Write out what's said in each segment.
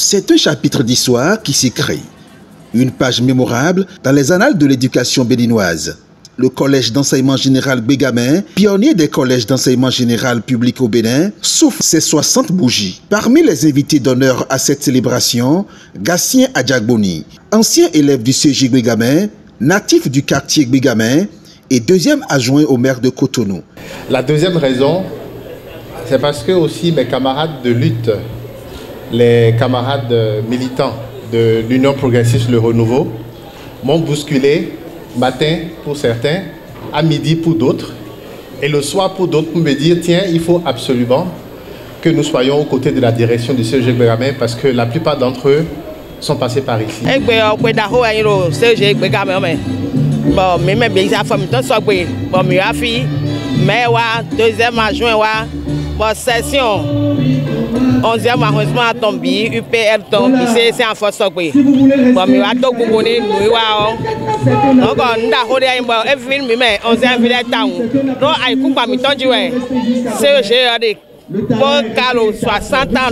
C'est un chapitre d'histoire qui s'écrit. Une page mémorable dans les annales de l'éducation béninoise. Le collège d'enseignement général Bégamin, pionnier des collèges d'enseignement général public au Bénin, souffle ses 60 bougies. Parmi les invités d'honneur à cette célébration, Gassien Adjagboni, ancien élève du CEG Bégamin, natif du quartier Bégamin et deuxième adjoint au maire de Cotonou. La deuxième raison, c'est parce que aussi mes camarades de lutte, les camarades militants de l'Union progressiste Le Renouveau, m'ont bousculé matin pour certains, à midi pour d'autres, et le soir pour d'autres pour me dire tiens, il faut absolument que nous soyons aux côtés de la direction du CEG Bégamin parce que la plupart d'entre eux sont passés par ici. Deuxième adjoint, session 11e arrondissement à Tombi, UPR Tombi, c'est en force. Donc, on a 60 ans.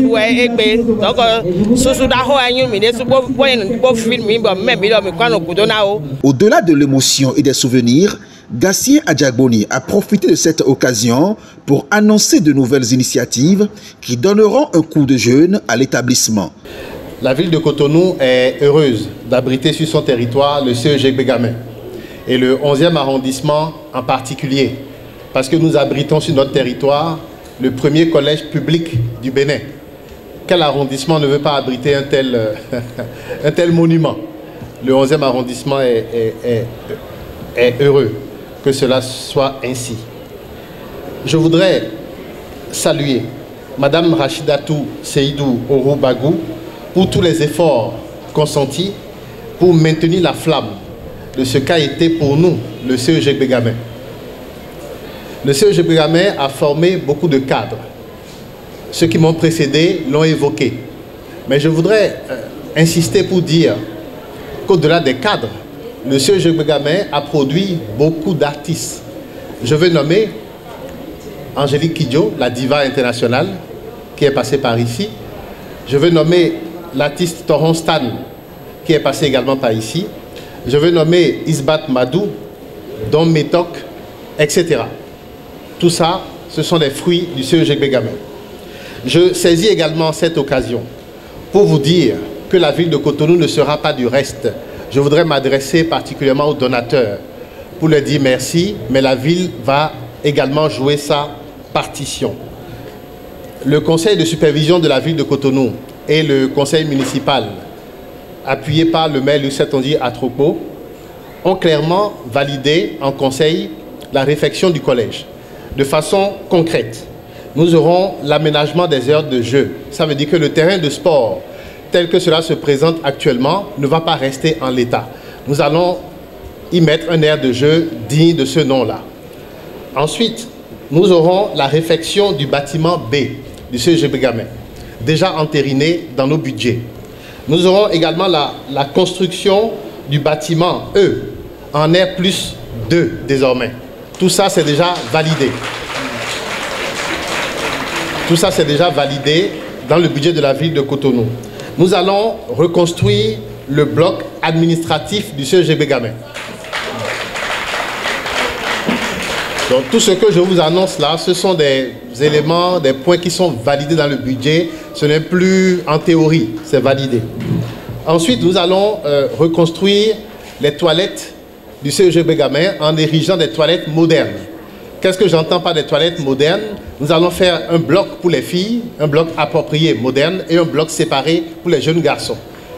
Au-delà de l'émotion et des souvenirs, Gassien Adjagboni a profité de cette occasion pour annoncer de nouvelles initiatives qui donneront un coup de jeune à l'établissement. La ville de Cotonou est heureuse d'abriter sur son territoire le CEG Bégamin et le 11e arrondissement en particulier, parce que nous abritons sur notre territoire le premier collège public du Bénin. Quel arrondissement ne veut pas abriter un tel monument? Le 11e arrondissement est heureux que cela soit ainsi. Je voudrais saluer Madame Rachidatou Seydou Oro Bagou pour tous les efforts consentis pour maintenir la flamme de ce qu'a été pour nous le CEG Bégamin. Le CEG Bégamin a formé beaucoup de cadres. Ceux qui m'ont précédé l'ont évoqué. Mais je voudrais insister pour dire qu'au-delà des cadres, le CEG Bégamin a produit beaucoup d'artistes. Je veux nommer Angélique Kidjo, la diva internationale, qui est passée par ici. Je veux nommer l'artiste Toron Stan, qui est passé également par ici. Je veux nommer Isbat Madou, Dom Metok, etc. Tout ça, ce sont des fruits du CEG Bégamin. Je saisis également cette occasion pour vous dire que la ville de Cotonou ne sera pas du reste. Je voudrais m'adresser particulièrement aux donateurs pour leur dire merci, mais la ville va également jouer sa partition. Le conseil de supervision de la ville de Cotonou et le conseil municipal, appuyé par le maire Lucette Ondi Atropo, ont clairement validé en conseil la réfection du collège. De façon concrète, nous aurons l'aménagement des heures de jeu. Ça veut dire que le terrain de sport, tel que cela se présente actuellement, ne va pas rester en l'état. Nous allons y mettre un aire de jeu digne de ce nom-là. Ensuite, nous aurons la réfection du bâtiment B du CEG Bégamin, déjà entériné dans nos budgets. Nous aurons également la construction du bâtiment E, en R+2 désormais. Tout ça, c'est déjà validé. Tout ça, c'est déjà validé dans le budget de la ville de Cotonou. Nous allons reconstruire le bloc administratif du CEG Bégamin. Donc tout ce que je vous annonce là, ce sont des éléments, des points qui sont validés dans le budget. Ce n'est plus en théorie, c'est validé. Ensuite, nous allons reconstruire les toilettes du CEG Bégamin en érigeant des toilettes modernes. Qu'est-ce que j'entends par des toilettes modernes? Nous allons faire un bloc pour les filles, un bloc approprié moderne et un bloc séparé pour les jeunes garçons.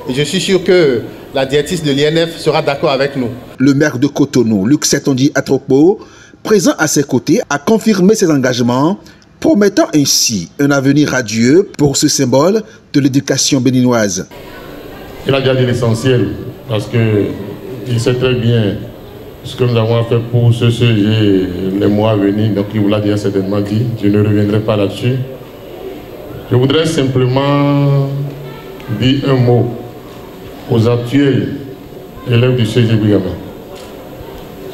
Et je suis sûr que la directrice de l'INF sera d'accord avec nous. Le maire de Cotonou, Lucette Ondi Atropo, présent à ses côtés, a confirmé ses engagements, promettant ainsi un avenir radieux pour ce symbole de l'éducation béninoise. Il a déjà dit l'essentiel, parce qu'il sait très bien ce que nous avons fait pour ce CEG les mois à venir, donc il vous l'a déjà certainement dit, je ne reviendrai pas là-dessus. Je voudrais simplement dire un mot aux actuels élèves du CEG Bégamin.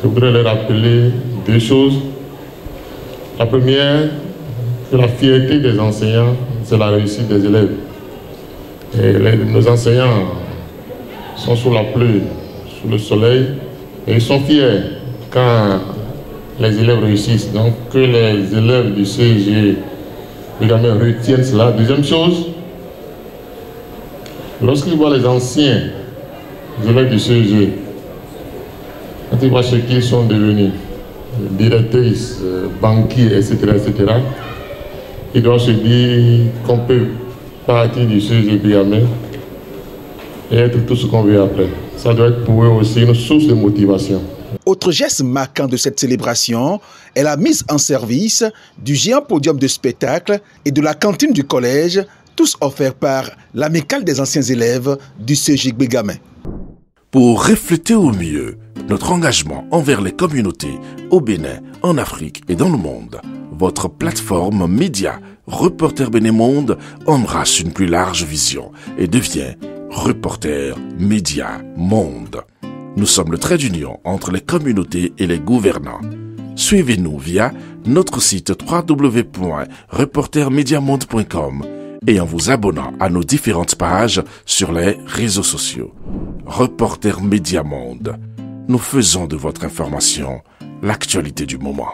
Je voudrais leur rappeler deux choses. La première, c'est la fierté des enseignants, c'est la réussite des élèves. Nos enseignants sont sous la pluie, sous le soleil, et ils sont fiers quand les élèves réussissent. Donc que les élèves du CEG Bégamin retiennent cela. Deuxième chose, lorsqu'ils voient les anciens élèves du CEG, quand ils voient ce qu'ils sont devenus, directrices, banquiers, etc., ils doivent se dire qu'on peut partir du CEG Bégamin et être tout ce qu'on veut après. Ça doit être pour eux aussi une source de motivation. Autre geste marquant de cette célébration est la mise en service du géant podium de spectacle et de la cantine du collège, tous offerts par l'amicale des anciens élèves du CEG Bégamin. Pour refléter au mieux notre engagement envers les communautés au Bénin, en Afrique et dans le monde, votre plateforme média Reporter Bénin Monde embrasse une plus large vision et devient Reporter Média Monde. Nous sommes le trait d'union entre les communautés et les gouvernants. Suivez-nous via notre site www.reportermediamonde.com et en vous abonnant à nos différentes pages sur les réseaux sociaux. Reporter Média Monde. Nous faisons de votre information l'actualité du moment.